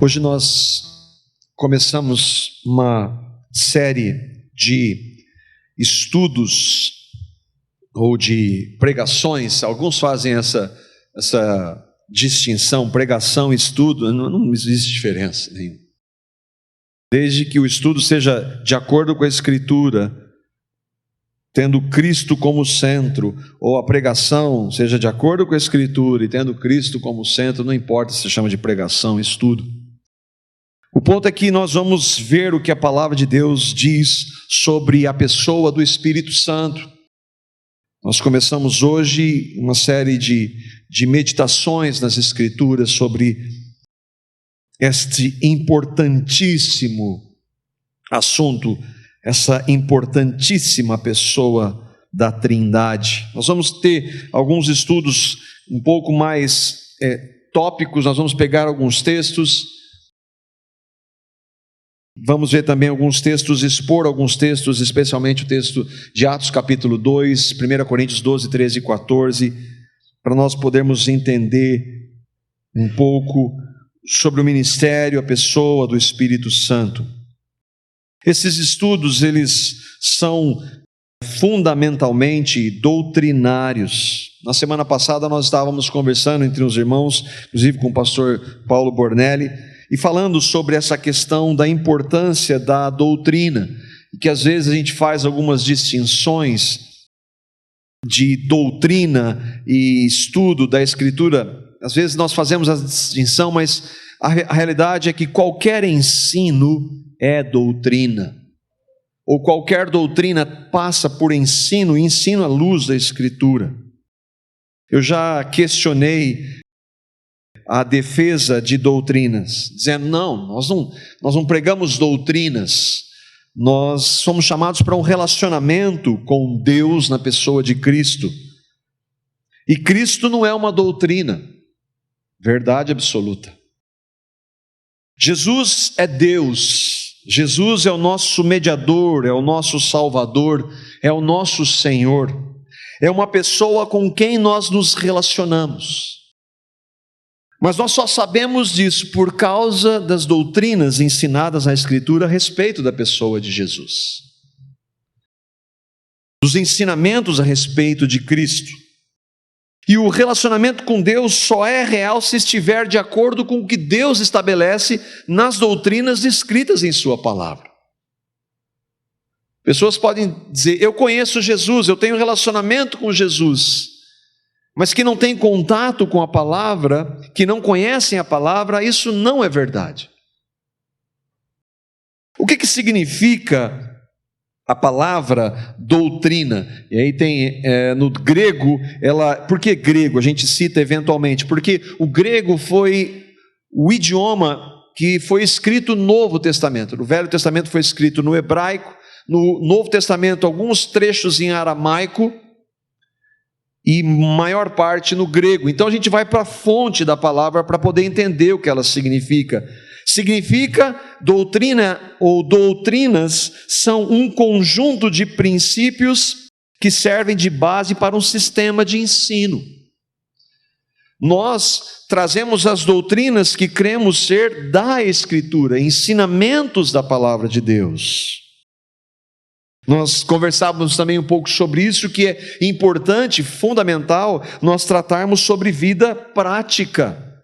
Hoje nós começamos uma série de estudos ou de pregações. Alguns fazem essa distinção, pregação e estudo. Não existe diferença nenhuma. Desde que o estudo seja de acordo com a Escritura, tendo Cristo como centro, ou a pregação seja de acordo com a Escritura e tendo Cristo como centro, não importa se chama de pregação, estudo. O ponto é que nós vamos ver o que a palavra de Deus diz sobre a pessoa do Espírito Santo. Nós começamos hoje uma série de meditações nas Escrituras sobre este importantíssimo assunto, essa importantíssima pessoa da Trindade. Nós vamos ter alguns estudos um pouco mais tópicos, nós vamos pegar alguns textos. Vamos ver também alguns textos, expor alguns textos, especialmente o texto de Atos capítulo 2, 1 Coríntios 12, 13 e 14, para nós podermos entender um pouco sobre o ministério, a pessoa do Espírito Santo. Esses estudos, eles são fundamentalmente doutrinários. Na semana passada nós estávamos conversando entre os irmãos, inclusive com o pastor Paulo Bornelli, e falando sobre essa questão da importância da doutrina, e que às vezes a gente faz algumas distinções de doutrina e estudo da Escritura. Às vezes nós fazemos a distinção, mas a realidade é que qualquer ensino é doutrina, ou qualquer doutrina passa por ensino, e ensino à luz da Escritura. Eu já questionei a defesa de doutrinas, dizendo, nós não pregamos doutrinas, nós somos chamados para um relacionamento com Deus na pessoa de Cristo, e Cristo não é uma doutrina, verdade absoluta. Jesus é Deus, Jesus é o nosso mediador, é o nosso Salvador, é o nosso Senhor, é uma pessoa com quem nós nos relacionamos. Mas nós só sabemos disso por causa das doutrinas ensinadas na Escritura a respeito da pessoa de Jesus, dos ensinamentos a respeito de Cristo. E o relacionamento com Deus só é real se estiver de acordo com o que Deus estabelece nas doutrinas escritas em sua palavra. Pessoas podem dizer, eu conheço Jesus, eu tenho relacionamento com Jesus, mas que não têm contato com a palavra, que não conhecem a palavra, isso não é verdade. O que significa a palavra doutrina? E aí tem no grego, por que grego? A gente cita eventualmente, porque o grego foi o idioma que foi escrito no Novo Testamento. No Velho Testamento foi escrito no hebraico, no Novo Testamento alguns trechos em aramaico, e maior parte no grego. Então a gente vai para a fonte da palavra para poder entender o que ela significa. Significa doutrina ou doutrinas são um conjunto de princípios que servem de base para um sistema de ensino. Nós trazemos as doutrinas que cremos ser da Escritura, ensinamentos da palavra de Deus. Nós conversávamos também um pouco sobre isso, que é importante, fundamental, nós tratarmos sobre vida prática.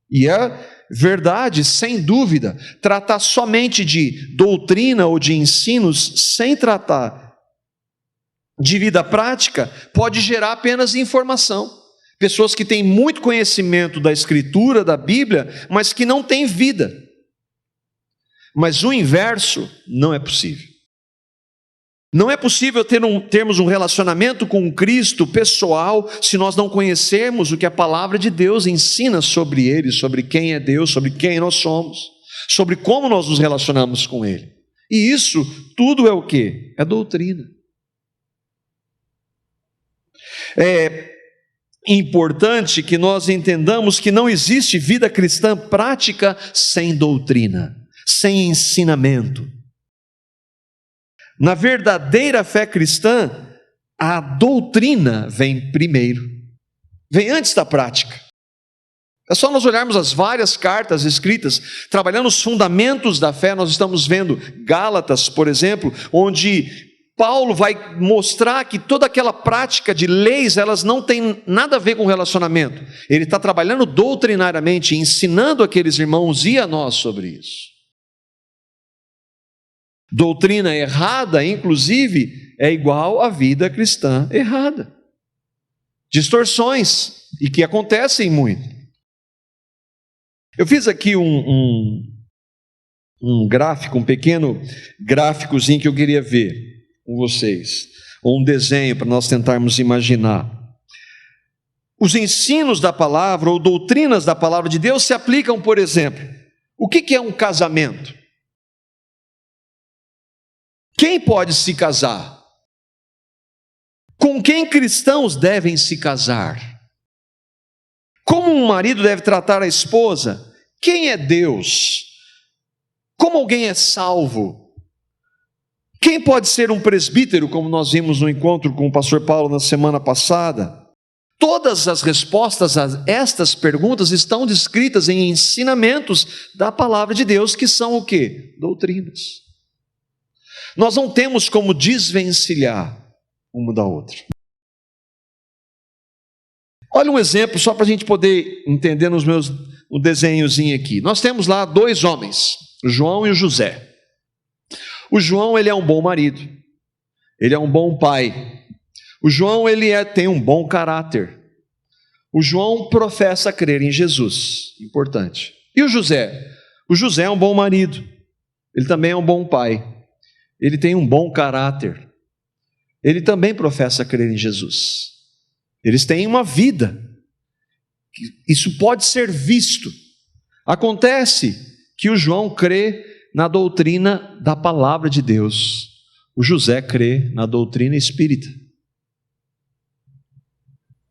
E é verdade, sem dúvida, tratar somente de doutrina ou de ensinos, sem tratar de vida prática, pode gerar apenas informação. Pessoas que têm muito conhecimento da Escritura, da Bíblia, mas que não têm vida. Mas o inverso não é possível. Não é possível termos um relacionamento com Cristo pessoal se nós não conhecermos o que a palavra de Deus ensina sobre Ele, sobre quem é Deus, sobre quem nós somos, sobre como nós nos relacionamos com Ele. E isso tudo é o quê? É doutrina. É importante que nós entendamos que não existe vida cristã prática sem doutrina, sem ensinamento. Na verdadeira fé cristã, a doutrina vem primeiro, vem antes da prática. É só nós olharmos as várias cartas escritas, trabalhando os fundamentos da fé. Nós estamos vendo Gálatas, por exemplo, onde Paulo vai mostrar que toda aquela prática de leis, elas não têm nada a ver com relacionamento. Ele está trabalhando doutrinariamente, ensinando aqueles irmãos e a nós sobre isso. Doutrina errada, inclusive, é igual à vida cristã errada. Distorções, e que acontecem muito. Eu fiz aqui um gráfico, um pequeno gráficozinho que eu queria ver com vocês, ou um desenho para nós tentarmos imaginar. Os ensinos da palavra ou doutrinas da palavra de Deus se aplicam, por exemplo, o que é um casamento? Quem pode se casar? Com quem cristãos devem se casar? Como um marido deve tratar a esposa? Quem é Deus? Como alguém é salvo? Quem pode ser um presbítero, como nós vimos no encontro com o pastor Paulo na semana passada? Todas as respostas a estas perguntas estão descritas em ensinamentos da palavra de Deus, que são o quê? Doutrinas. Nós não temos como desvencilhar uma da outra. Olha um exemplo, só para a gente poder entender no desenhozinho aqui. Nós temos lá dois homens, o João e o José. O João, ele é um bom marido, ele é um bom pai. O João, tem um bom caráter. O João professa crer em Jesus, importante. E o José? O José é um bom marido, ele também é um bom pai, ele tem um bom caráter, ele também professa crer em Jesus. Eles têm uma vida, isso pode ser visto. Acontece que o João crê na doutrina da palavra de Deus, o José crê na doutrina espírita.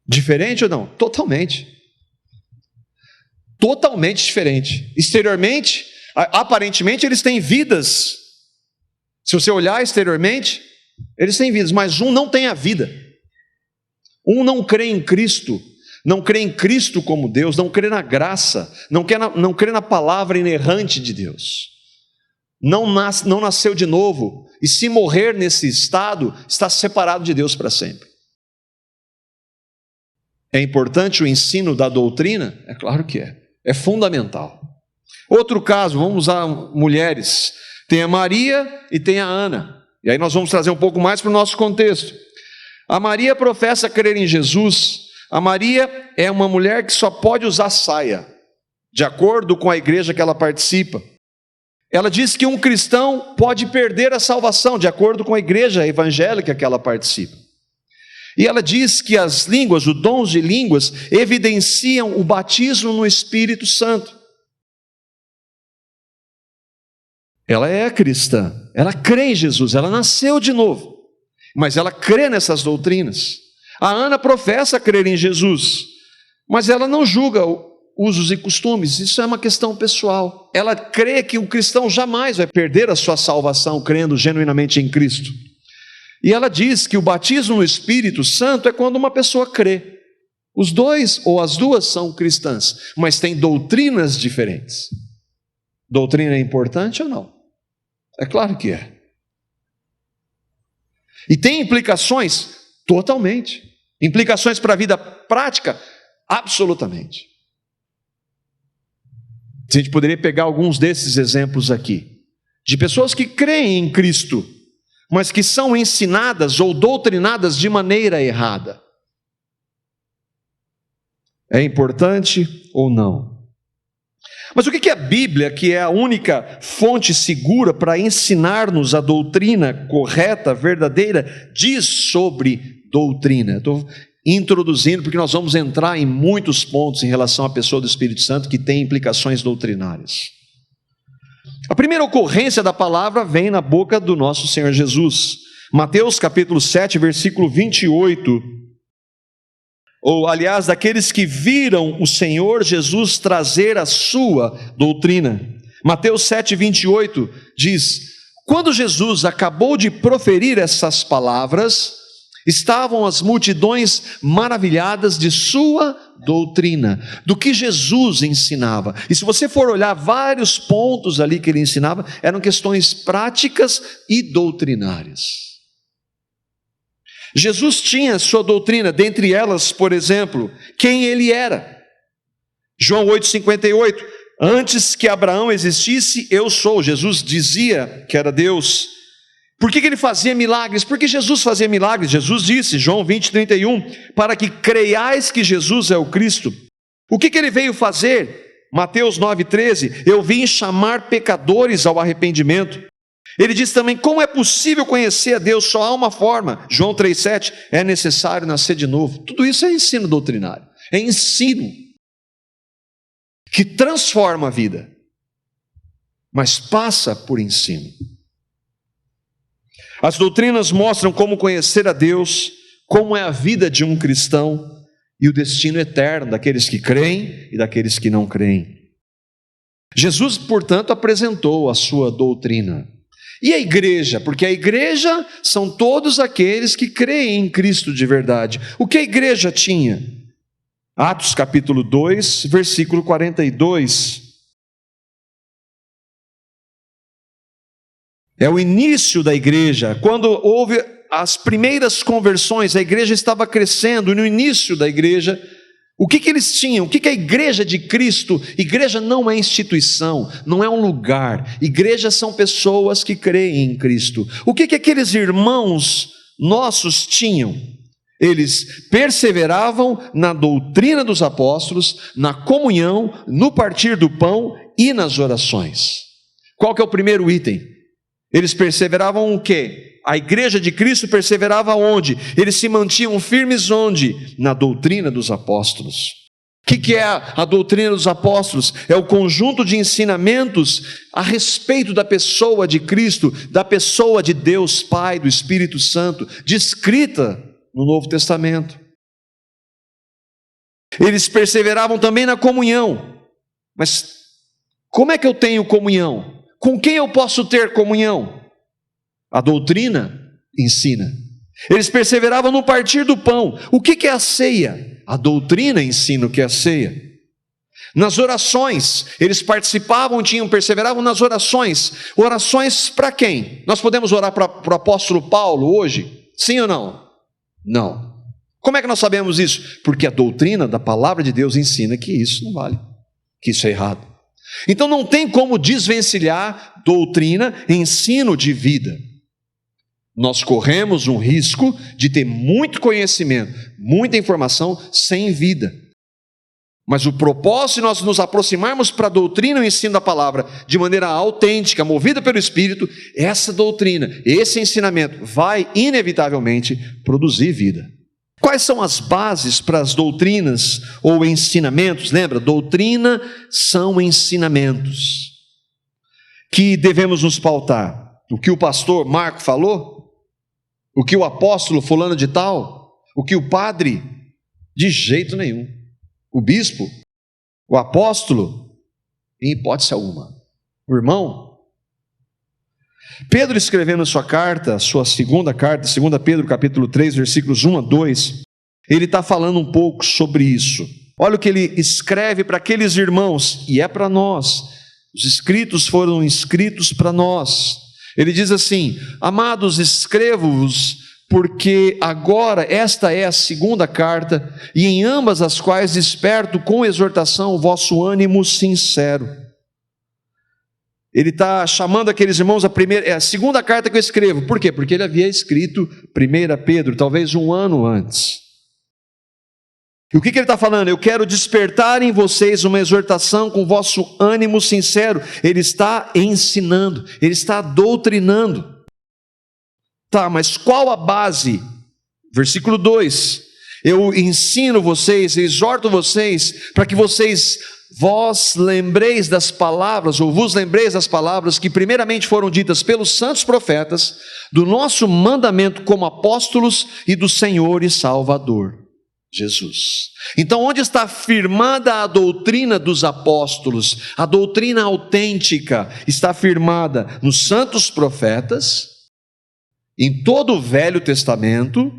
Diferente ou não? Totalmente. Totalmente diferente. Exteriormente, aparentemente eles têm vidas. Se você olhar exteriormente, eles têm vidas, mas um não tem a vida. Um não crê em Cristo, não crê em Cristo como Deus, não crê na graça, não crê na palavra inerrante de Deus. Não nasceu de novo, e se morrer nesse estado, está separado de Deus para sempre. É importante o ensino da doutrina? É claro que é fundamental. Outro caso, vamos usar mulheres, tem a Maria e tem a Ana, e aí nós vamos trazer um pouco mais para o nosso contexto. A Maria professa crer em Jesus. A Maria é uma mulher que só pode usar saia, de acordo com a igreja que ela participa. Ela diz que um cristão pode perder a salvação, de acordo com a igreja evangélica que ela participa. E ela diz que as línguas, os dons de línguas, evidenciam o batismo no Espírito Santo. Ela é cristã, ela crê em Jesus, ela nasceu de novo, mas ela crê nessas doutrinas. A Ana professa crer em Jesus, mas ela não julga usos e costumes, isso é uma questão pessoal. Ela crê que o cristão jamais vai perder a sua salvação crendo genuinamente em Cristo. E ela diz que o batismo no Espírito Santo é quando uma pessoa crê. Os dois ou as duas são cristãs, mas têm doutrinas diferentes. Doutrina é importante ou não? É claro que é. E tem implicações? Totalmente. Implicações para a vida prática? Absolutamente. A gente poderia pegar alguns desses exemplos aqui, de pessoas que creem em Cristo, mas que são ensinadas ou doutrinadas de maneira errada. É importante ou não? Mas o que a Bíblia, que é a única fonte segura para ensinar-nos a doutrina correta, verdadeira, diz sobre doutrina? Estou introduzindo, porque nós vamos entrar em muitos pontos em relação à pessoa do Espírito Santo que tem implicações doutrinárias. A primeira ocorrência da palavra vem na boca do nosso Senhor Jesus. Mateus capítulo 7, versículo 28. Ou, aliás, daqueles que viram o Senhor Jesus trazer a sua doutrina. Mateus 7, 28 diz: quando Jesus acabou de proferir essas palavras, estavam as multidões maravilhadas de sua doutrina, do que Jesus ensinava. E se você for olhar vários pontos ali que ele ensinava, eram questões práticas e doutrinárias. Jesus tinha sua doutrina, dentre elas, por exemplo, quem ele era. João 8,58, antes que Abraão existisse, eu sou. Jesus dizia que era Deus. Por que ele fazia milagres? Porque Jesus fazia milagres. Jesus disse, João 20,31, para que creiais que Jesus é o Cristo. O que ele veio fazer? Mateus 9,13, eu vim chamar pecadores ao arrependimento. Ele diz também, como é possível conhecer a Deus? Só há uma forma. João 3,7, é necessário nascer de novo. Tudo isso é ensino doutrinário, é ensino que transforma a vida, mas passa por ensino. As doutrinas mostram como conhecer a Deus, como é a vida de um cristão e o destino eterno daqueles que creem e daqueles que não creem. Jesus, portanto, apresentou a sua doutrina. E a igreja? Porque a igreja são todos aqueles que creem em Cristo de verdade. O que a igreja tinha? Atos capítulo 2, versículo 42. É o início da igreja. Quando houve as primeiras conversões, a igreja estava crescendo. E no início da igreja, o que eles tinham? O que a igreja de Cristo? Igreja não é instituição, não é um lugar. Igreja são pessoas que creem em Cristo. O que aqueles irmãos nossos tinham? Eles perseveravam na doutrina dos apóstolos, na comunhão, no partir do pão e nas orações. Qual que é o primeiro item? Eles perseveravam o quê? A igreja de Cristo perseverava onde? Eles se mantinham firmes onde? Na doutrina dos apóstolos. O que é a doutrina dos apóstolos? É o conjunto de ensinamentos a respeito da pessoa de Cristo, da pessoa de Deus Pai, do Espírito Santo, descrita no Novo Testamento. Eles perseveravam também na comunhão. Mas como é que eu tenho comunhão? Com quem eu posso ter comunhão? A doutrina ensina. Eles perseveravam no partir do pão. O que é a ceia? A doutrina ensina o que é a ceia. Nas orações, eles participavam, perseveravam nas orações. Orações para quem? Nós podemos orar para o apóstolo Paulo hoje? Sim ou não? Não. Como é que nós sabemos isso? Porque a doutrina da palavra de Deus ensina que isso não vale, que isso é errado. Então não tem como desvencilhar doutrina, ensino de vida. Nós corremos um risco de ter muito conhecimento, muita informação sem vida. Mas o propósito de nós nos aproximarmos para a doutrina e o ensino da palavra de maneira autêntica, movida pelo Espírito, essa doutrina, esse ensinamento vai inevitavelmente produzir vida. Quais são as bases para as doutrinas ou ensinamentos? Lembra, doutrina são ensinamentos que devemos nos pautar. O que o pastor Marco falou? O que o apóstolo fulano de tal? O que o padre? De jeito nenhum. O bispo? O apóstolo? Em hipótese alguma. O irmão? Pedro escrevendo sua carta, sua segunda carta, 2 Pedro capítulo 3, versículos 1 a 2, ele está falando um pouco sobre isso. Olha o que ele escreve para aqueles irmãos, e é para nós. Os escritos foram escritos para nós. Ele diz assim: amados, escrevo-vos, porque agora esta é a segunda carta, e em ambas as quais desperto com exortação o vosso ânimo sincero. Ele está chamando aqueles irmãos, a segunda carta que eu escrevo. Por quê? Porque ele havia escrito 1 Pedro, talvez um ano antes. E o que ele está falando? Eu quero despertar em vocês uma exortação com vosso ânimo sincero. Ele está ensinando, ele está doutrinando. Tá, mas qual a base? Versículo 2. Eu ensino vocês, exorto vocês, para que vós lembreis das palavras, ou vos lembreis das palavras que primeiramente foram ditas pelos santos profetas, do nosso mandamento como apóstolos e do Senhor e Salvador, Jesus. Então, onde está firmada a doutrina dos apóstolos? A doutrina autêntica está firmada nos santos profetas, em todo o Velho Testamento,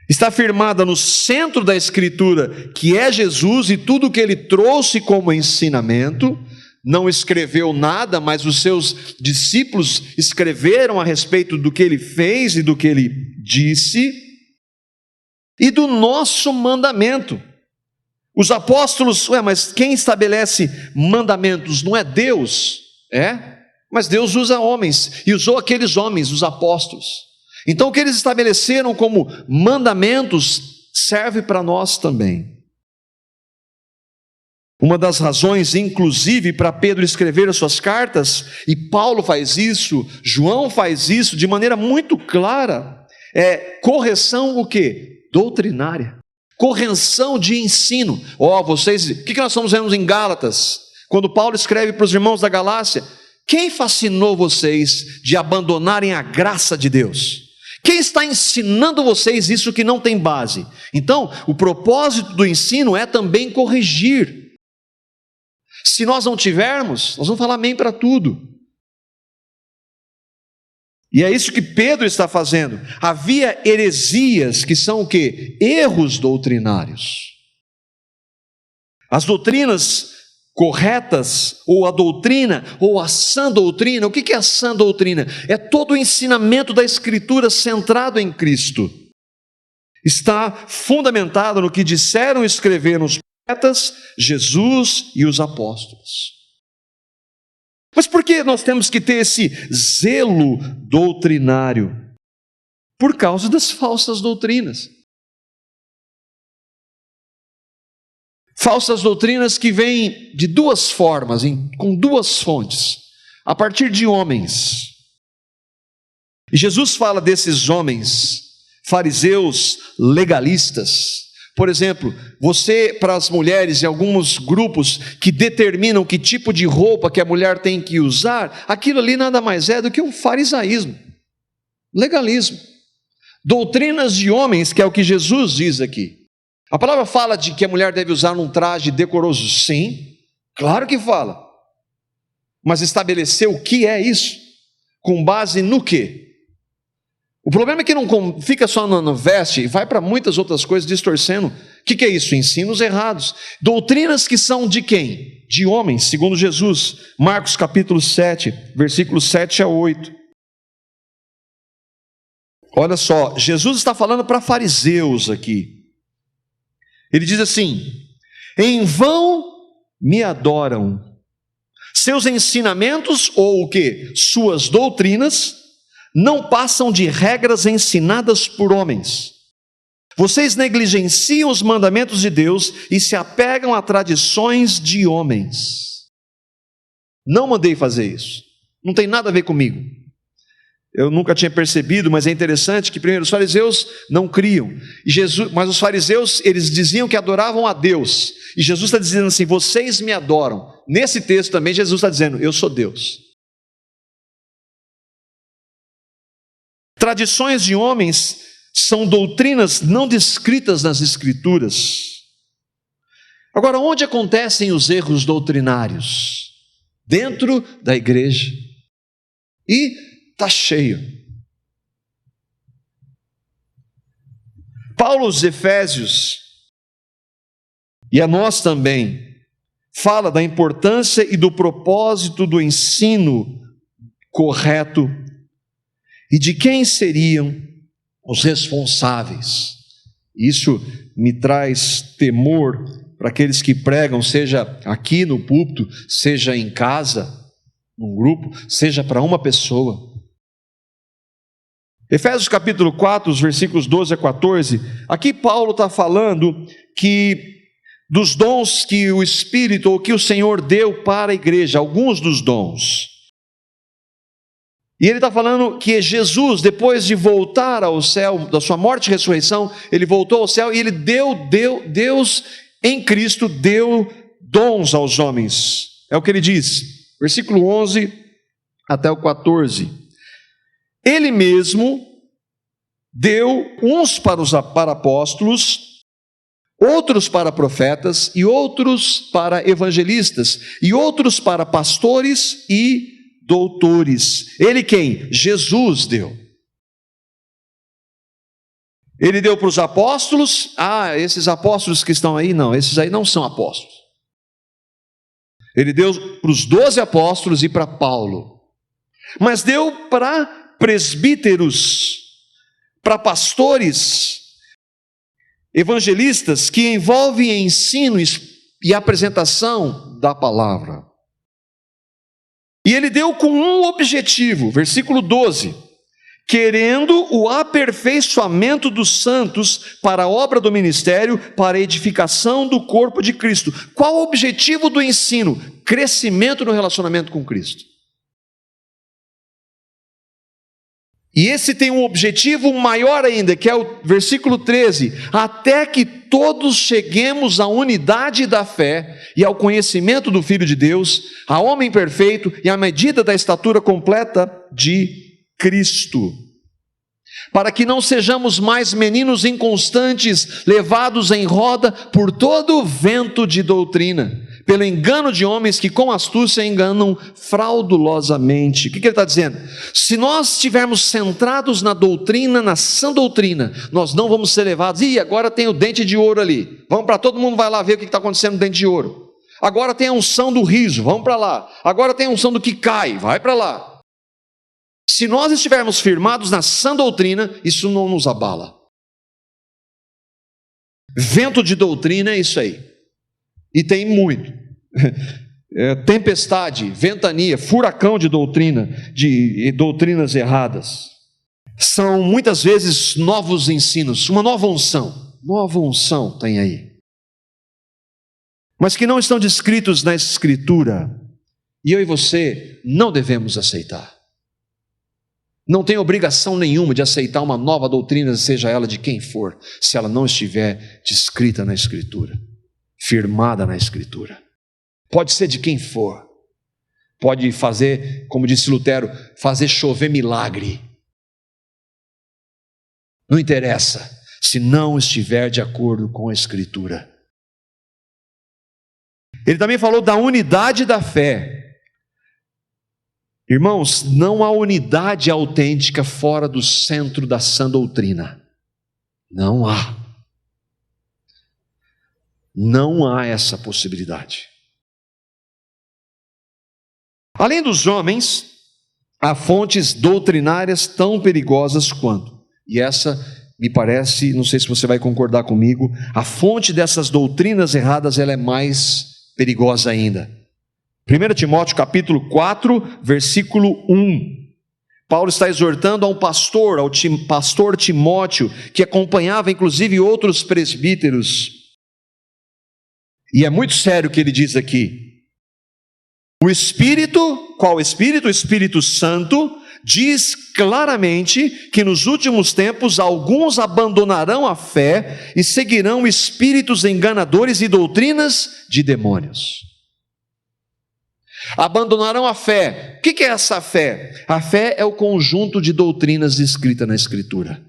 está firmada no centro da Escritura, que é Jesus e tudo o que ele trouxe como ensinamento. Não escreveu nada, mas os seus discípulos escreveram a respeito do que ele fez e do que ele disse, e do nosso mandamento. Os apóstolos, mas quem estabelece mandamentos não é Deus? Mas Deus usa homens, e usou aqueles homens, os apóstolos. Então o que eles estabeleceram como mandamentos serve para nós também. Uma das razões, inclusive, para Pedro escrever as suas cartas, e Paulo faz isso, João faz isso de maneira muito clara, é correção o quê? Doutrinária. Correção de ensino. Vocês, o que nós estamos vendo em Gálatas? Quando Paulo escreve para os irmãos da Galácia: quem fascinou vocês de abandonarem a graça de Deus? Quem está ensinando vocês isso que não tem base? Então, o propósito do ensino é também corrigir. Se nós não tivermos, nós vamos falar amém para tudo. E é isso que Pedro está fazendo. Havia heresias que são o quê? Erros doutrinários. As doutrinas corretas, ou a doutrina, ou a sã doutrina. O que é a sã doutrina? É todo o ensinamento da Escritura centrado em Cristo. Está fundamentado no que disseram e escreveram os profetas, Jesus e os apóstolos. Mas por que nós temos que ter esse zelo doutrinário? Por causa das falsas doutrinas. Falsas doutrinas que vêm de duas formas, com duas fontes, a partir de homens. E Jesus fala desses homens, fariseus legalistas. Por exemplo, para as mulheres, em alguns grupos que determinam que tipo de roupa que a mulher tem que usar, aquilo ali nada mais é do que um farisaísmo, legalismo. Doutrinas de homens, que é o que Jesus diz aqui. A palavra fala de que a mulher deve usar um traje decoroso, sim, claro que fala. Mas estabelecer o que é isso? Com base no quê? O problema é que não fica só no veste, e vai para muitas outras coisas distorcendo. O que é isso? Ensinos errados. Doutrinas que são de quem? De homens, segundo Jesus. Marcos capítulo 7, versículos 7 a 8. Olha só, Jesus está falando para fariseus aqui. Ele diz assim: em vão me adoram. Seus ensinamentos, ou o quê? Suas doutrinas, não passam de regras ensinadas por homens. Vocês negligenciam os mandamentos de Deus e se apegam a tradições de homens. Não mandei fazer isso. Não tem nada a ver comigo. Eu nunca tinha percebido, mas é interessante que primeiro os fariseus não criam. Mas os fariseus, eles diziam que adoravam a Deus. E Jesus está dizendo assim: vocês me adoram. Nesse texto também Jesus está dizendo: eu sou Deus. Tradições de homens são doutrinas não descritas nas Escrituras. Agora, onde acontecem os erros doutrinários? Dentro da igreja. E está cheio. Paulo aos Efésios, e a nós também, fala da importância e do propósito do ensino correto e de quem seriam os responsáveis. Isso me traz temor para aqueles que pregam, seja aqui no púlpito, seja em casa, num grupo, seja para uma pessoa. Efésios capítulo 4, os versículos 12 a 14, aqui Paulo está falando que dos dons que o Espírito ou que o Senhor deu para a igreja, alguns dos dons. E ele está falando que Jesus, depois de voltar ao céu, da sua morte e ressurreição, ele voltou ao céu e ele Deus em Cristo deu dons aos homens. É o que ele diz, versículo 11 até o 14. Ele mesmo deu uns para apóstolos, outros para profetas, e outros para evangelistas, e outros para pastores e doutores. Ele quem? Jesus deu. Ele deu para os apóstolos. Esses apóstolos que estão aí, não, esses aí não são apóstolos. Ele deu para os 12 apóstolos e para Paulo. Mas deu para presbíteros, para pastores, evangelistas, que envolvem ensino e apresentação da palavra. E ele deu com um objetivo, versículo 12: querendo o aperfeiçoamento dos santos para a obra do ministério, para a edificação do corpo de Cristo. Qual o objetivo do ensino? Crescimento no relacionamento com Cristo. E esse tem um objetivo maior ainda, que é o versículo 13: até que todos cheguemos à unidade da fé e ao conhecimento do Filho de Deus, a homem perfeito e à medida da estatura completa de Cristo, para que não sejamos mais meninos inconstantes, levados em roda por todo o vento de doutrina, pelo engano de homens que com astúcia enganam fraudulosamente. O que ele está dizendo? Se nós estivermos centrados na doutrina, na sã doutrina, nós não vamos ser levados. Agora tem o dente de ouro ali, vamos para, todo mundo vai lá ver o que está acontecendo no dente de ouro. Agora tem a unção do riso, vamos para lá. Agora tem a unção do que cai, vai para lá. Se nós estivermos firmados na sã doutrina, isso não nos abala. Vento de doutrina é isso aí. E tem muito. Tempestade, ventania, furacão de doutrina, de doutrinas erradas. São muitas vezes novos ensinos, uma nova unção tem aí. Mas que não estão descritos na Escritura. E eu e você não devemos aceitar. Não tem obrigação nenhuma de aceitar uma nova doutrina, seja ela de quem for, se ela não estiver descrita na Escritura, firmada na Escritura. Pode ser de quem for, pode fazer, como disse Lutero, fazer chover milagre. Não interessa, se não estiver de acordo com a Escritura. Ele também falou da unidade da fé. Irmãos, não há unidade autêntica fora do centro da sã doutrina. Não há. Não há essa possibilidade. Além dos homens, há fontes doutrinárias tão perigosas quanto. E essa, me parece, não sei se você vai concordar comigo, a fonte dessas doutrinas erradas, ela é mais perigosa ainda. 1 Timóteo capítulo 4, versículo 1. Paulo está exortando a um pastor, ao pastor Timóteo, que acompanhava inclusive outros presbíteros. E é muito sério o que ele diz aqui. O Espírito, qual Espírito? O Espírito Santo, diz claramente que nos últimos tempos alguns abandonarão a fé e seguirão espíritos enganadores e doutrinas de demônios. Abandonarão a fé. O que é essa fé? A fé é o conjunto de doutrinas escritas na Escritura.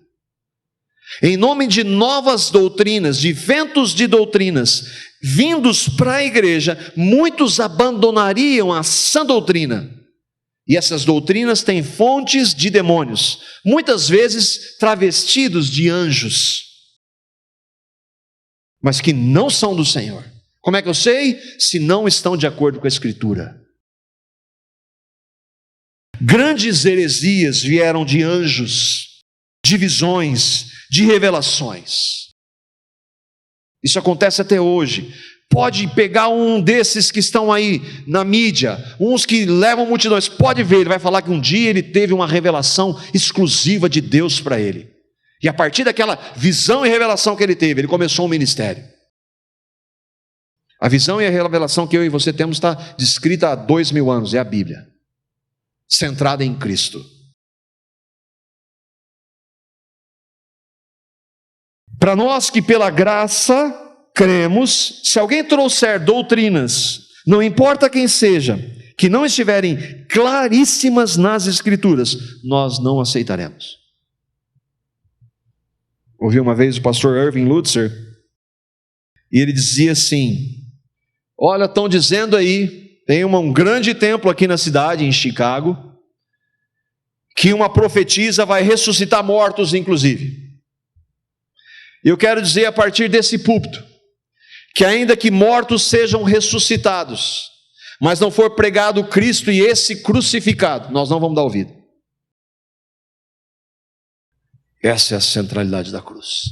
Em nome de novas doutrinas, de ventos de doutrinas, vindos para a igreja, muitos abandonariam a sã doutrina. E essas doutrinas têm fontes de demônios, muitas vezes travestidos de anjos, mas que não são do Senhor. Como é que eu sei? Se não estão de acordo com a Escritura. Grandes heresias vieram de anjos, de visões, de revelações. Isso acontece até hoje. Pode pegar um desses que estão aí na mídia, uns que levam multidões, pode ver, ele vai falar que um dia ele teve uma revelação exclusiva de Deus para ele. E a partir daquela visão e revelação que ele teve, ele começou um ministério. A visão e a revelação que eu e você temos está descrita há 2000 anos, é a Bíblia, centrada em Cristo. Para nós que pela graça cremos, se alguém trouxer doutrinas, não importa quem seja, que não estiverem claríssimas nas Escrituras, nós não aceitaremos. Ouvi uma vez o pastor Irving Lutzer, e ele dizia assim: olha, estão dizendo aí, tem um grande templo aqui na cidade, em Chicago, que uma profetisa vai ressuscitar mortos, inclusive. Eu quero dizer a partir desse púlpito, que ainda que mortos sejam ressuscitados, mas não for pregado Cristo e esse crucificado, nós não vamos dar ouvido. Essa é a centralidade da cruz.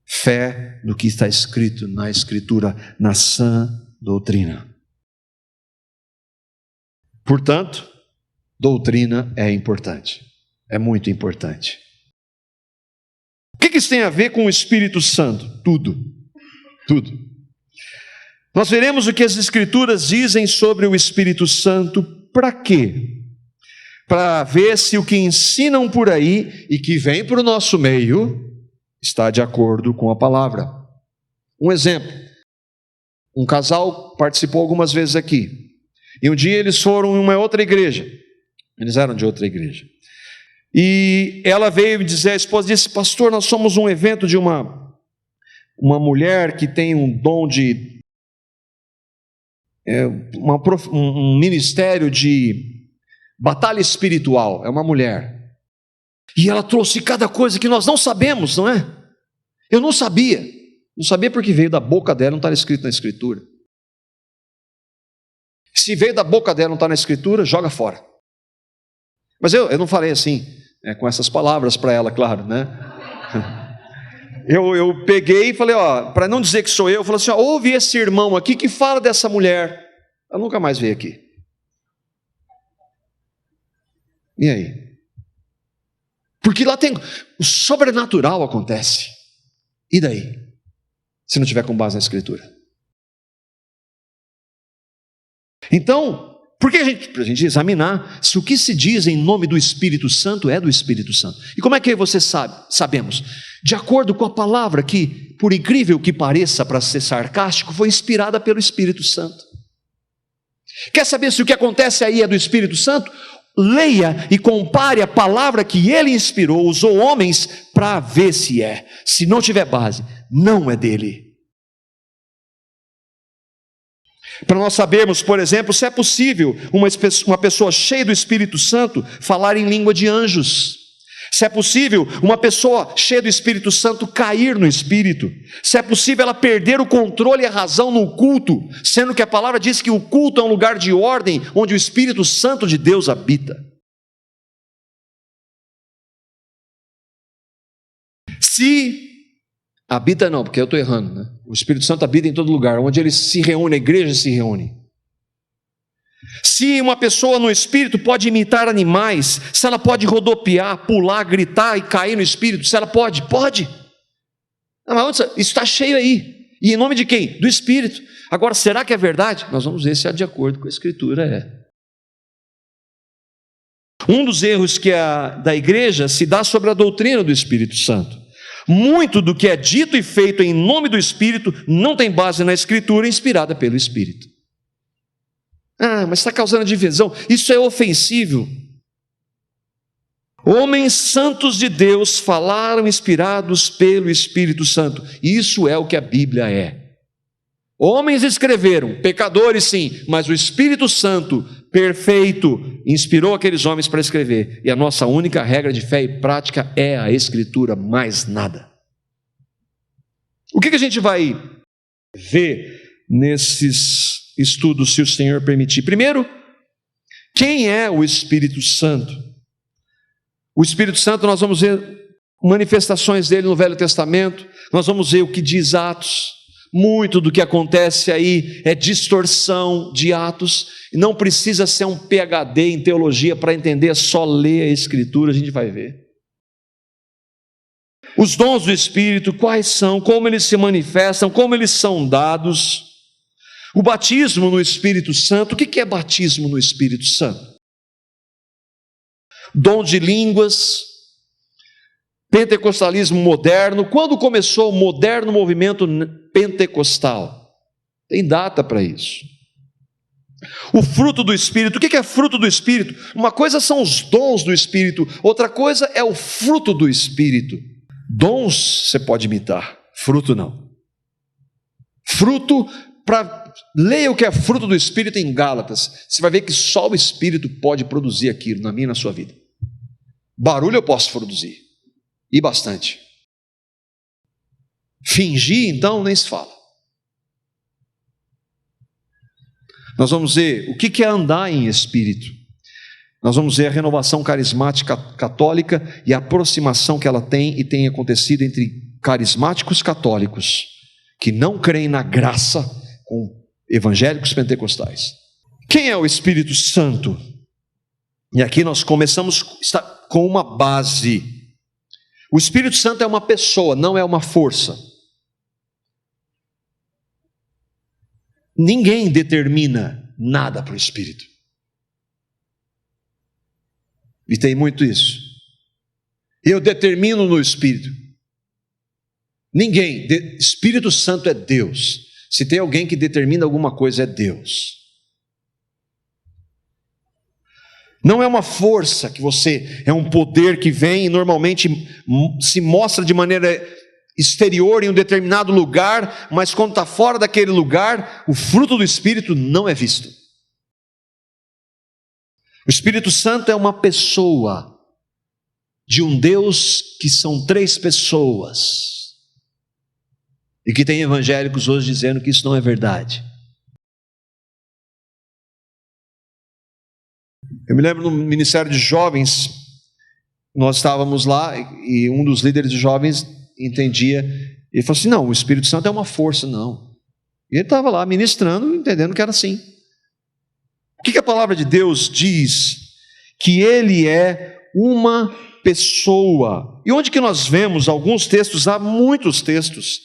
Fé no que está escrito na Escritura, na sã doutrina. Portanto, doutrina é importante, é muito importante. O que isso tem a ver com o Espírito Santo? Tudo. Nós veremos o que as Escrituras dizem sobre o Espírito Santo. Para quê? Para ver se o que ensinam por aí e que vem para o nosso meio está de acordo com a palavra. Um exemplo: um casal participou algumas vezes aqui, e um dia eles foram em uma outra igreja, eles eram de outra igreja, e ela veio dizer, a esposa disse: pastor, nós somos um evento de uma mulher que tem um dom de um ministério de batalha espiritual, é uma mulher, e ela trouxe cada coisa que nós não sabemos, não é? Eu não sabia porque veio da boca dela, não está escrito na Escritura. Se veio da boca dela, não está na Escritura, joga fora. Mas eu não falei assim, com essas palavras para ela, claro, né? Eu peguei e falei, para não dizer que sou eu falei assim, ouve esse irmão aqui que fala dessa mulher. Ela nunca mais veio aqui. E aí? Porque lá tem o sobrenatural acontece. E daí? Se não tiver com base na Escritura. Então, por que para a gente examinar se o que se diz em nome do Espírito Santo é do Espírito Santo? E como é que você sabemos? De acordo com a palavra que, por incrível que pareça, para ser sarcástico, foi inspirada pelo Espírito Santo. Quer saber se o que acontece aí é do Espírito Santo? Leia e compare a palavra que ele inspirou, usou homens para ver se é. Se não tiver base, não é dele. Para nós sabermos, por exemplo, se é possível uma pessoa cheia do Espírito Santo falar em língua de anjos. Se é possível uma pessoa cheia do Espírito Santo cair no Espírito. Se é possível ela perder o controle e a razão no culto, sendo que a palavra diz que o culto é um lugar de ordem, onde o Espírito Santo de Deus habita. Se habita não, porque eu estou errando, né? O Espírito Santo habita em todo lugar, onde ele se reúne, a igreja se reúne. Se uma pessoa no Espírito pode imitar animais, se ela pode rodopiar, pular, gritar e cair no Espírito, se ela pode, pode. Mas isso está cheio aí. E em nome de quem? Do Espírito. Agora, será que é verdade? Nós vamos ver se é de acordo com a Escritura é. Um dos erros da igreja se dá sobre a doutrina do Espírito Santo. Muito do que é dito e feito em nome do Espírito não tem base na Escritura inspirada pelo Espírito. Mas está causando divisão. Isso é ofensivo. Homens santos de Deus falaram inspirados pelo Espírito Santo. Isso é o que a Bíblia é. Homens escreveram, pecadores sim, mas o Espírito Santo, perfeito, inspirou aqueles homens para escrever. E a nossa única regra de fé e prática é a Escritura, mais nada. O que a gente vai ver nesses estudos, se o Senhor permitir? Primeiro, quem é o Espírito Santo? O Espírito Santo, nós vamos ver manifestações dele no Velho Testamento, nós vamos ver o que diz Atos. Muito do que acontece aí é distorção de Atos, e não precisa ser um PhD em teologia para entender, é só ler a Escritura, a gente vai ver. Os dons do Espírito, quais são, como eles se manifestam, como eles são dados. O batismo no Espírito Santo, o que é batismo no Espírito Santo? Dom de línguas, pentecostalismo moderno. Quando começou o moderno movimento pentecostal? Tem data para isso. O fruto do Espírito, o que é fruto do Espírito? Uma coisa são os dons do Espírito, outra coisa é o fruto do Espírito. Dons você pode imitar, fruto não. Fruto, leia o que é fruto do Espírito em Gálatas, você vai ver que só o Espírito pode produzir aquilo na minha e na sua vida. Barulho eu posso produzir, e bastante. Fingir, então, nem se fala. Nós vamos ver o que é andar em espírito. Nós vamos ver a renovação carismática católica e a aproximação que ela tem e tem acontecido entre carismáticos católicos que não creem na graça com evangélicos pentecostais. Quem é o Espírito Santo? E aqui nós começamos com uma base. O Espírito Santo é uma pessoa, não é uma força. Ninguém determina nada para o Espírito. E tem muito isso. Eu determino no Espírito. Ninguém. Espírito Santo é Deus. Se tem alguém que determina alguma coisa, é Deus. Não é uma força que você, é um poder que vem e normalmente se mostra de maneira exterior em um determinado lugar, mas quando está fora daquele lugar, o fruto do Espírito não é visto. O Espírito Santo é uma pessoa de um Deus que são 3 pessoas. E que tem evangélicos hoje dizendo que isso não é verdade. Eu me lembro no Ministério de Jovens, nós estávamos lá e um dos líderes de jovens entendia, ele falou assim, não, o Espírito Santo é uma força, não. E ele estava lá ministrando, entendendo que era assim. O que a palavra de Deus diz? Que ele é uma pessoa. E onde que nós vemos alguns textos, há muitos textos,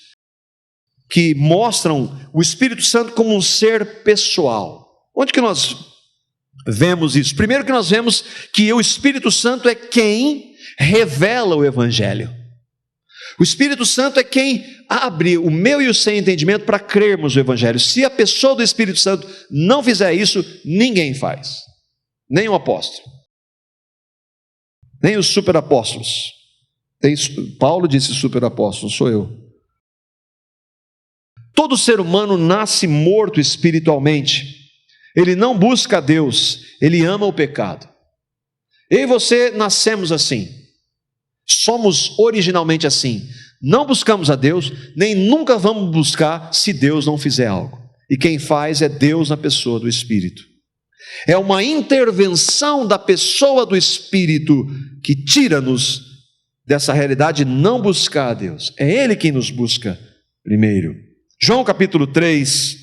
que mostram o Espírito Santo como um ser pessoal. Onde que nós vemos isso? Primeiro que nós vemos que o Espírito Santo é quem revela o Evangelho. O Espírito Santo é quem abre o meu e o seu entendimento para crermos no Evangelho. Se a pessoa do Espírito Santo não fizer isso, ninguém faz. Nem o apóstolo. Nem os superapóstolos. Paulo disse superapóstolo, sou eu. Todo ser humano nasce morto espiritualmente. Ele não busca a Deus, ele ama o pecado. Eu e você nascemos assim. Somos originalmente assim. Não buscamos a Deus, nem nunca vamos buscar se Deus não fizer algo. E quem faz é Deus na pessoa do Espírito. É uma intervenção da pessoa do Espírito que tira-nos dessa realidade de não buscar a Deus. É Ele quem nos busca primeiro. João capítulo 3,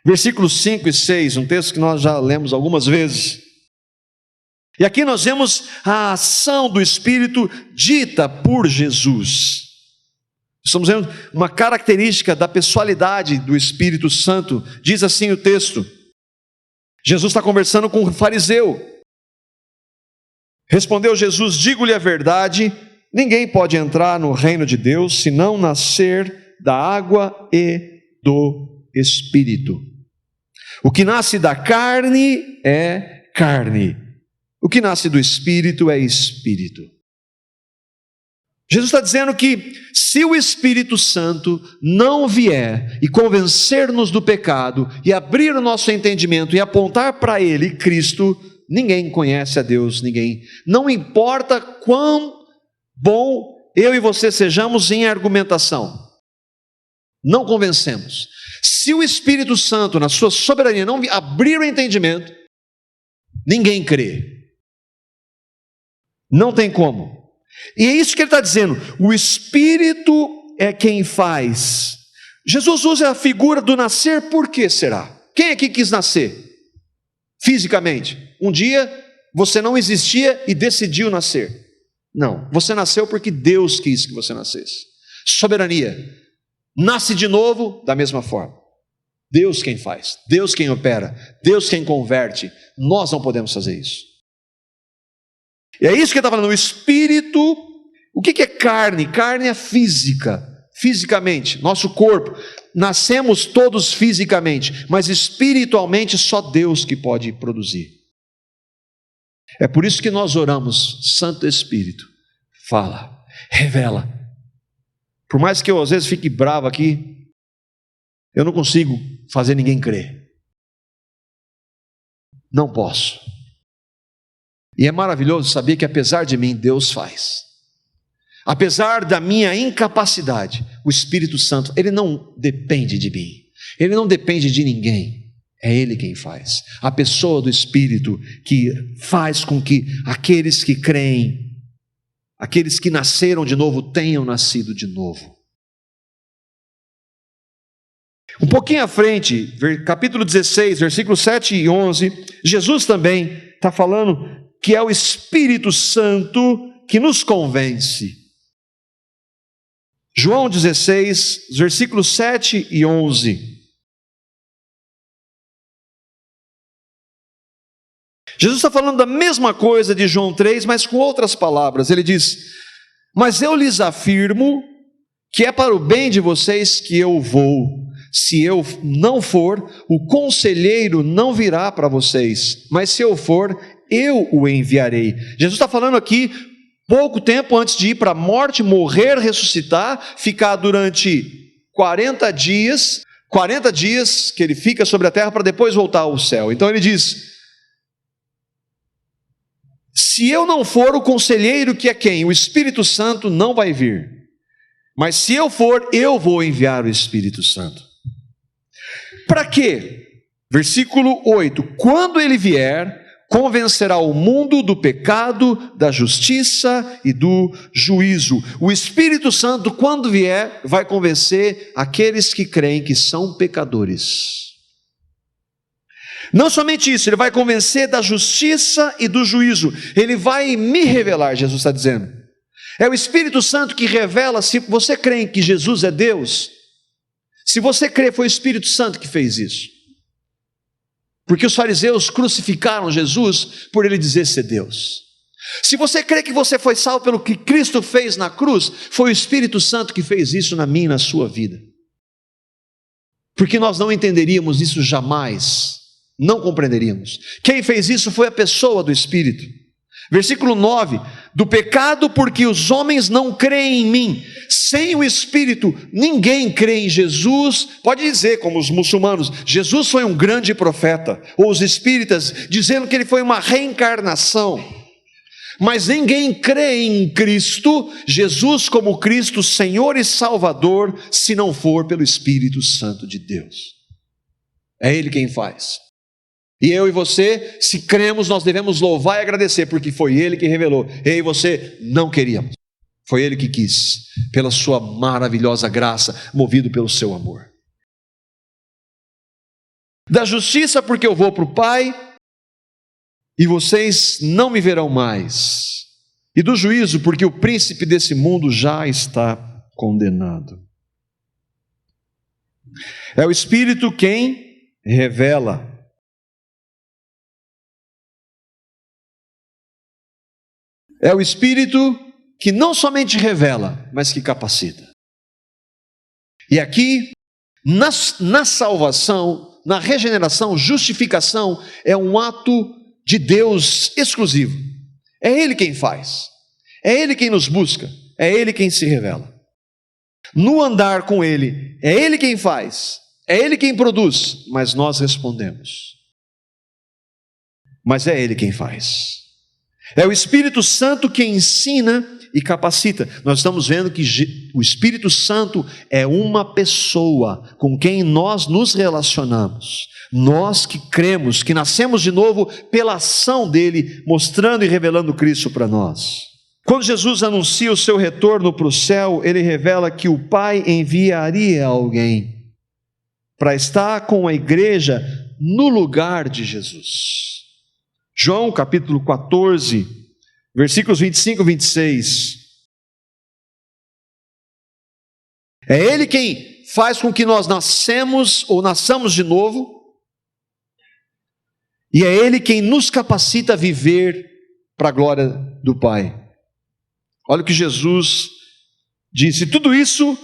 versículos 5 e 6, um texto que nós já lemos algumas vezes. E aqui nós vemos a ação do Espírito dita por Jesus. Estamos vendo uma característica da pessoalidade do Espírito Santo. Diz assim o texto. Jesus está conversando com um fariseu. Respondeu Jesus, digo-lhe a verdade, ninguém pode entrar no reino de Deus se não nascer da água e do Espírito. O que nasce da carne é carne. O que nasce do Espírito é Espírito. Jesus está dizendo que se o Espírito Santo não vier e convencer-nos do pecado e abrir o nosso entendimento e apontar para Ele, Cristo, ninguém conhece a Deus, ninguém. Não importa quão bom eu e você sejamos em argumentação, não convencemos. Se o Espírito Santo, na sua soberania, não abrir o entendimento, ninguém crê. Não tem como. E é isso que ele está dizendo. O Espírito é quem faz. Jesus usa a figura do nascer, por que será? Quem aqui quis nascer? Fisicamente. Um dia você não existia e decidiu nascer. Não, você nasceu porque Deus quis que você nascesse. Soberania. Nasce de novo da mesma forma. Deus quem faz, Deus quem opera, Deus quem converte. Nós não podemos fazer isso. E é isso que ele está falando, o Espírito. O que é carne? Carne é física, fisicamente, nosso corpo. Nascemos todos fisicamente, mas espiritualmente só Deus que pode produzir. É por isso que nós oramos, Santo Espírito, fala, revela. Por mais que eu às vezes fique bravo aqui, eu não consigo fazer ninguém crer. Não posso. E é maravilhoso saber que apesar de mim, Deus faz. Apesar da minha incapacidade, o Espírito Santo, ele não depende de mim, ele não depende de ninguém, é ele quem faz. A pessoa do Espírito que faz com que aqueles que creem, aqueles que nasceram de novo, tenham nascido de novo. Um pouquinho à frente, capítulo 16, versículos 7 e 11, Jesus também está falando que é o Espírito Santo que nos convence. João 16, versículos 7 e 11. Jesus está falando da mesma coisa de João 3, mas com outras palavras. Ele diz: mas eu lhes afirmo que é para o bem de vocês que eu vou. Se eu não for, o conselheiro não virá para vocês, mas se eu for, eu o enviarei. Jesus está falando aqui, pouco tempo antes de ir para a morte, morrer, ressuscitar, ficar durante 40 dias que ele fica sobre a terra para depois voltar ao céu. Então ele diz: se eu não for, o conselheiro, que é quem? O Espírito Santo, não vai vir, mas se eu for, eu vou enviar o Espírito Santo. Para quê? Versículo 8: quando ele vier, convencerá o mundo do pecado, da justiça e do juízo. O Espírito Santo, quando vier, vai convencer aqueles que creem que são pecadores. Não somente isso, ele vai convencer da justiça e do juízo. Ele vai me revelar, Jesus está dizendo. É o Espírito Santo que revela. Se você crê que Jesus é Deus, se você crê, foi o Espírito Santo que fez isso. Porque os fariseus crucificaram Jesus por ele dizer ser Deus. Se você crê que você foi salvo pelo que Cristo fez na cruz, foi o Espírito Santo que fez isso na minha e na sua vida. Porque nós não entenderíamos isso jamais, não compreenderíamos. Quem fez isso foi a pessoa do Espírito. Versículo 9: do pecado, porque os homens não creem em mim. Sem o Espírito, ninguém crê em Jesus. Pode dizer, como os muçulmanos, Jesus foi um grande profeta, ou os espíritas, dizendo que ele foi uma reencarnação. Mas ninguém crê em Cristo, Jesus como Cristo, Senhor e Salvador, se não for pelo Espírito Santo de Deus. É Ele quem faz. E eu e você, se cremos, nós devemos louvar e agradecer, porque foi Ele que revelou. Eu e você não queríamos, foi Ele que quis, pela sua maravilhosa graça, movido pelo seu amor. Da justiça, porque eu vou para o Pai, e vocês não me verão mais. E do juízo, porque o príncipe desse mundo já está condenado. É o Espírito quem revela. É o Espírito que não somente revela, mas que capacita. E aqui, na salvação, na regeneração, justificação, é um ato de Deus exclusivo. É Ele quem faz, é Ele quem nos busca, é Ele quem se revela. No andar com Ele, é Ele quem faz, é Ele quem produz, mas nós respondemos. Mas é Ele quem faz. É o Espírito Santo que ensina e capacita. Nós estamos vendo que o Espírito Santo é uma pessoa com quem nós nos relacionamos. Nós que cremos, que nascemos de novo pela ação dele, mostrando e revelando Cristo para nós. Quando Jesus anuncia o seu retorno para o céu, ele revela que o Pai enviaria alguém para estar com a igreja no lugar de Jesus. João capítulo 14, versículos 25 e 26. É Ele quem faz com que nós nascemos ou nasçamos de novo, e é Ele quem nos capacita a viver para a glória do Pai. Olha o que Jesus disse: tudo isso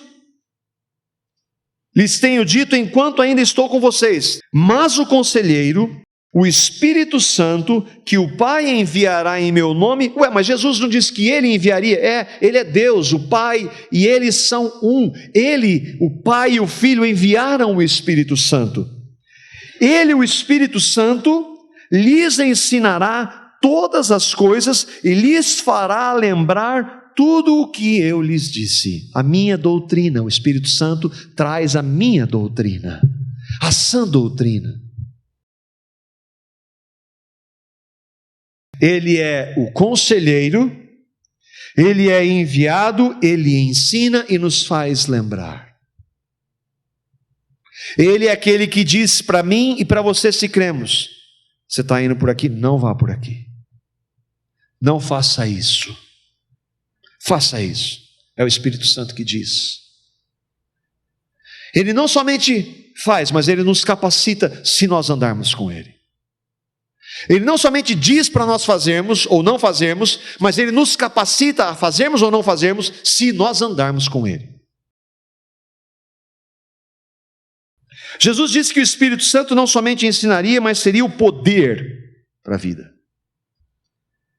lhes tenho dito enquanto ainda estou com vocês, mas o conselheiro, o Espírito Santo, que o Pai enviará em meu nome. Mas Jesus não disse que Ele enviaria? Ele é Deus, o Pai, e eles são um. Ele, o Pai e o Filho enviaram o Espírito Santo. Ele, o Espírito Santo, lhes ensinará todas as coisas e lhes fará lembrar tudo o que eu lhes disse. A minha doutrina, o Espírito Santo traz a minha doutrina, a sã doutrina. Ele é o conselheiro, ele é enviado, ele ensina e nos faz lembrar. Ele é aquele que diz para mim e para você, se cremos: você está indo por aqui, não vá por aqui. Não faça isso. Faça isso. É o Espírito Santo que diz. Ele não somente faz, mas ele nos capacita se nós andarmos com ele. Ele não somente diz para nós fazermos ou não fazermos, mas ele nos capacita a fazermos ou não fazermos se nós andarmos com ele. Jesus disse que o Espírito Santo não somente ensinaria, mas seria o poder para a vida.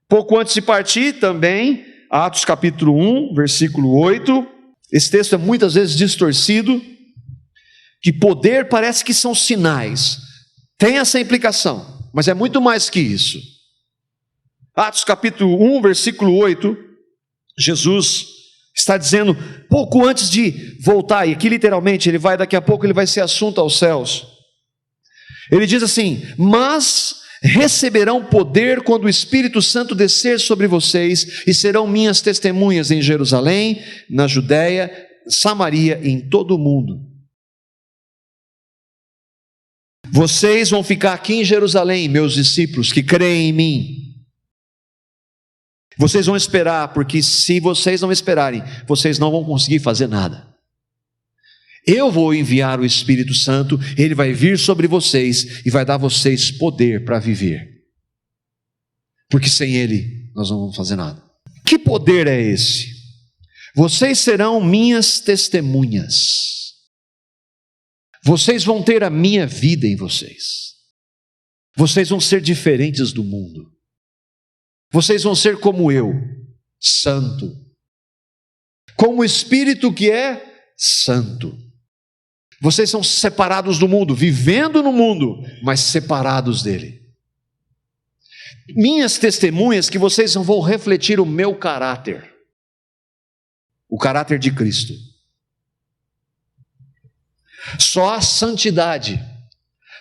Pouco antes de partir, também, Atos capítulo 1, versículo 8, esse texto é muitas vezes distorcido, que poder parece que são sinais, tem essa implicação, mas é muito mais que isso. Atos capítulo 1, versículo 8, Jesus está dizendo, pouco antes de voltar, e aqui literalmente, daqui a pouco ele vai ser assunto aos céus. Ele diz assim: mas receberão poder quando o Espírito Santo descer sobre vocês, e serão minhas testemunhas em Jerusalém, na Judéia, Samaria e em todo o mundo. Vocês vão ficar aqui em Jerusalém, meus discípulos que creem em mim. Vocês vão esperar, porque se vocês não esperarem, vocês não vão conseguir fazer nada. Eu vou enviar o Espírito Santo, ele vai vir sobre vocês e vai dar a vocês poder para viver. Porque sem ele, nós não vamos fazer nada. Que poder é esse? Vocês serão minhas testemunhas. Vocês vão ter a minha vida em vocês. Vocês vão ser diferentes do mundo. Vocês vão ser como eu, santo. Como o Espírito que é santo. Vocês são separados do mundo, vivendo no mundo, mas separados dele. Minhas testemunhas, que vocês vão refletir o meu caráter. O caráter de Cristo. Só há santidade,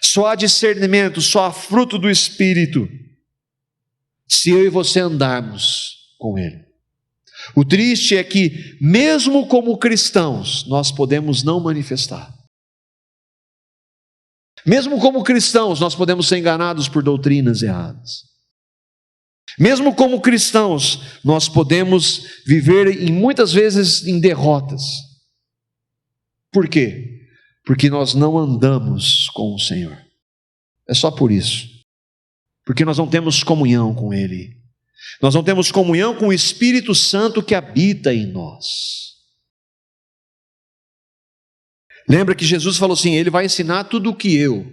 só há discernimento, só há fruto do Espírito, se eu e você andarmos com ele. O triste é que, mesmo como cristãos, nós podemos não manifestar. Mesmo como cristãos, nós podemos ser enganados por doutrinas erradas. Mesmo como cristãos, nós podemos viver muitas vezes em derrotas. Por quê? Porque nós não andamos com o Senhor. É só por isso. Porque nós não temos comunhão com Ele. Nós não temos comunhão com o Espírito Santo que habita em nós. Lembra que Jesus falou assim: Ele vai ensinar tudo o que eu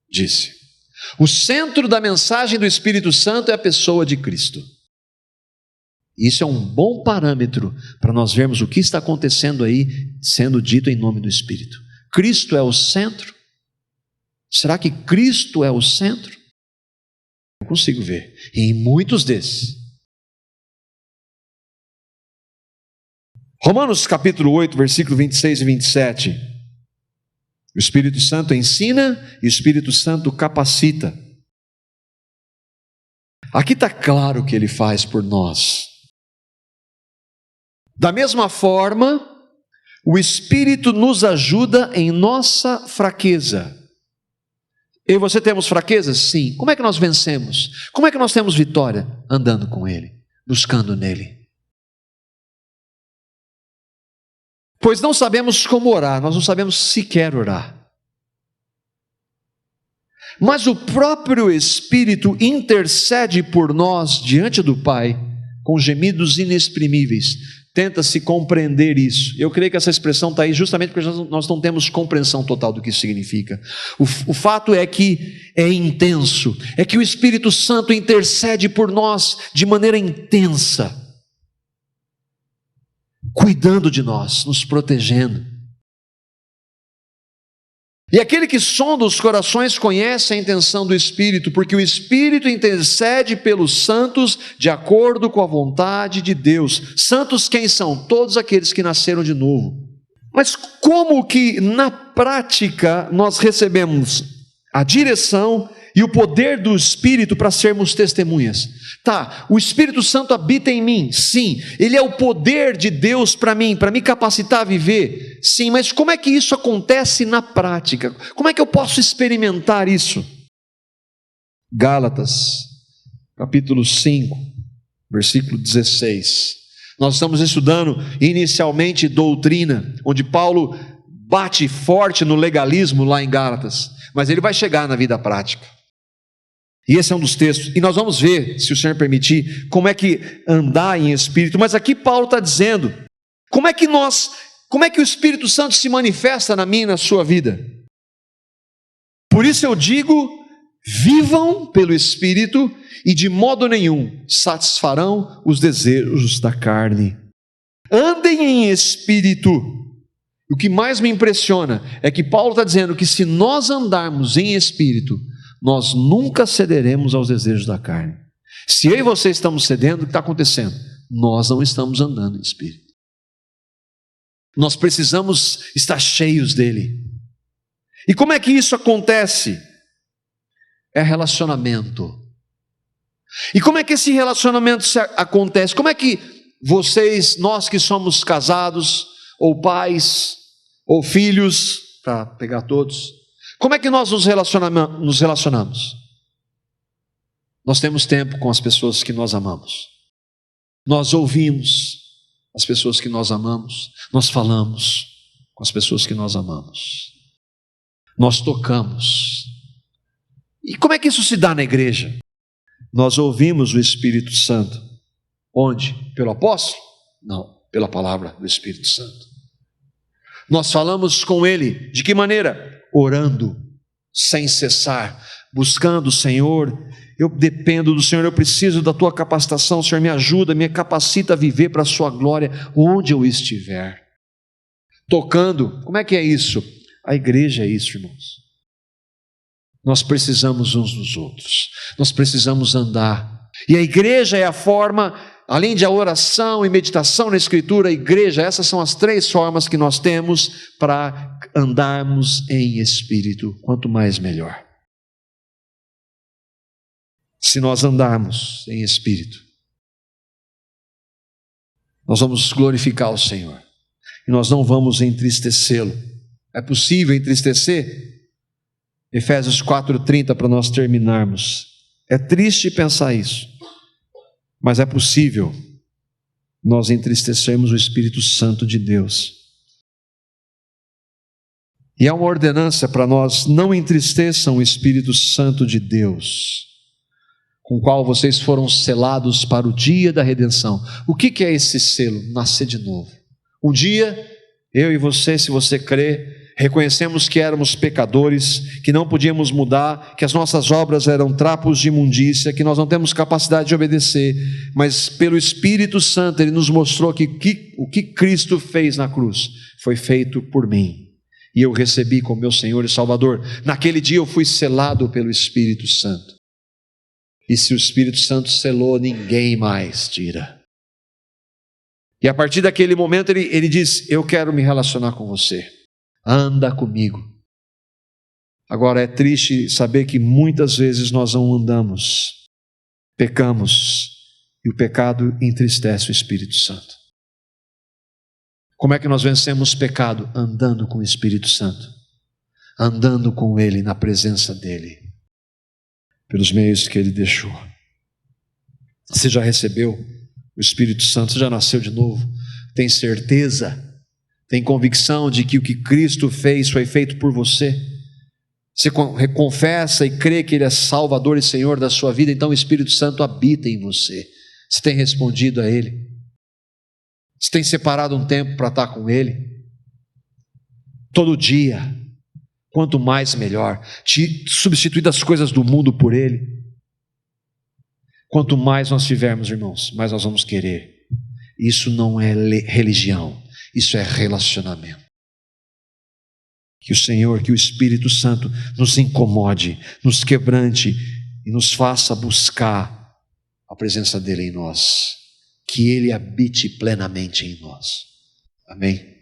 disse. O centro da mensagem do Espírito Santo é a pessoa de Cristo. Isso é um bom parâmetro para nós vermos o que está acontecendo aí, sendo dito em nome do Espírito. Cristo é o centro? Será que Cristo é o centro? Eu consigo ver, e em muitos desses. Romanos capítulo 8, versículo 26 e 27. O Espírito Santo ensina e o Espírito Santo capacita. Aqui está claro o que Ele faz por nós. Da mesma forma, o Espírito nos ajuda em nossa fraqueza. Eu e você temos fraquezas? Sim. Como é que nós vencemos? Como é que nós temos vitória? Andando com Ele, buscando nele. Pois não sabemos como orar, nós não sabemos sequer orar. Mas o próprio Espírito intercede por nós diante do Pai, com gemidos inexprimíveis. Tenta-se compreender isso. Eu creio que essa expressão está aí justamente porque nós não temos compreensão total do que isso significa. O fato é que é intenso, é que o Espírito Santo intercede por nós de maneira intensa, cuidando de nós, nos protegendo. E aquele que sonda os corações conhece a intenção do Espírito, porque o Espírito intercede pelos santos de acordo com a vontade de Deus. Santos quem são? Todos aqueles que nasceram de novo. Mas como que na prática nós recebemos a direção e o poder do Espírito para sermos testemunhas? Tá, o Espírito Santo habita em mim, sim, ele é o poder de Deus para mim, para me capacitar a viver, sim, mas como é que isso acontece na prática? Como é que eu posso experimentar isso? Gálatas, capítulo 5, versículo 16. Nós estamos estudando inicialmente doutrina, onde Paulo bate forte no legalismo lá em Gálatas, mas ele vai chegar na vida prática. E esse é um dos textos, e nós vamos ver, se o Senhor permitir, como é que andar em Espírito. Mas aqui Paulo está dizendo, como é que o Espírito Santo se manifesta na minha e na sua vida? Por isso eu digo, vivam pelo Espírito, e de modo nenhum satisfarão os desejos da carne. Andem em Espírito. O que mais me impressiona é que Paulo está dizendo que se nós andarmos em Espírito, nós nunca cederemos aos desejos da carne. Se eu e você estamos cedendo, o que está acontecendo? Nós não estamos andando em Espírito. Nós precisamos estar cheios dele. E como é que isso acontece? É relacionamento. E como é que esse relacionamento acontece? Como é que nós que somos casados, ou pais, ou filhos, para pegar todos, como é que nós nos relacionamos? Nós temos tempo com as pessoas que nós amamos. Nós ouvimos as pessoas que nós amamos. Nós falamos com as pessoas que nós amamos. Nós tocamos. E como é que isso se dá na igreja? Nós ouvimos o Espírito Santo. Onde? Pelo apóstolo? Não, pela palavra do Espírito Santo. Nós falamos com ele. De que maneira? Orando, sem cessar, buscando o Senhor. Eu dependo do Senhor, eu preciso da tua capacitação. O Senhor me ajuda, me capacita a viver para a sua glória, onde eu estiver. Tocando, como é que é isso? A igreja é isso, irmãos. Nós precisamos uns dos outros, nós precisamos andar. E a igreja é a forma, além de a oração e meditação na Escritura, a igreja, essas são as 3 formas que nós temos para andarmos em Espírito, quanto mais melhor. Se nós andarmos em Espírito, nós vamos glorificar o Senhor, e nós não vamos entristecê-lo. É possível entristecer? Efésios 4:30, para nós terminarmos. É triste pensar isso, mas é possível nós entristecermos o Espírito Santo de Deus. E há uma ordenança para nós: não entristeçam o Espírito Santo de Deus, com o qual vocês foram selados para o dia da redenção. O que é esse selo? Nascer de novo. Um dia, eu e você, se você crê, reconhecemos que éramos pecadores, que não podíamos mudar, que as nossas obras eram trapos de imundícia, que nós não temos capacidade de obedecer, mas pelo Espírito Santo Ele nos mostrou que o que Cristo fez na cruz foi feito por mim, e eu recebi como meu Senhor e Salvador. Naquele dia eu fui selado pelo Espírito Santo, e se o Espírito Santo selou, ninguém mais tira. E a partir daquele momento ele diz: eu quero me relacionar com você, anda comigo. Agora é triste saber que muitas vezes nós não andamos, pecamos, e o pecado entristece o Espírito Santo. Como é que nós vencemos o pecado? Andando com o Espírito Santo, andando com Ele, na presença dEle, pelos meios que Ele deixou. Você já recebeu o Espírito Santo? Você já nasceu de novo? Tem certeza? Tem convicção de que o que Cristo fez foi feito por você? Você confessa e crê que Ele é Salvador e Senhor da sua vida, então o Espírito Santo habita em você. Você tem respondido a Ele? Você tem separado um tempo para estar com Ele? Todo dia, quanto mais melhor. Substituir as coisas do mundo por Ele. Quanto mais nós tivermos, irmãos, mais nós vamos querer. Isso não é religião, isso é relacionamento. Que o Senhor, que o Espírito Santo nos incomode, nos quebrante e nos faça buscar a presença dEle em nós. Que Ele habite plenamente em nós. Amém?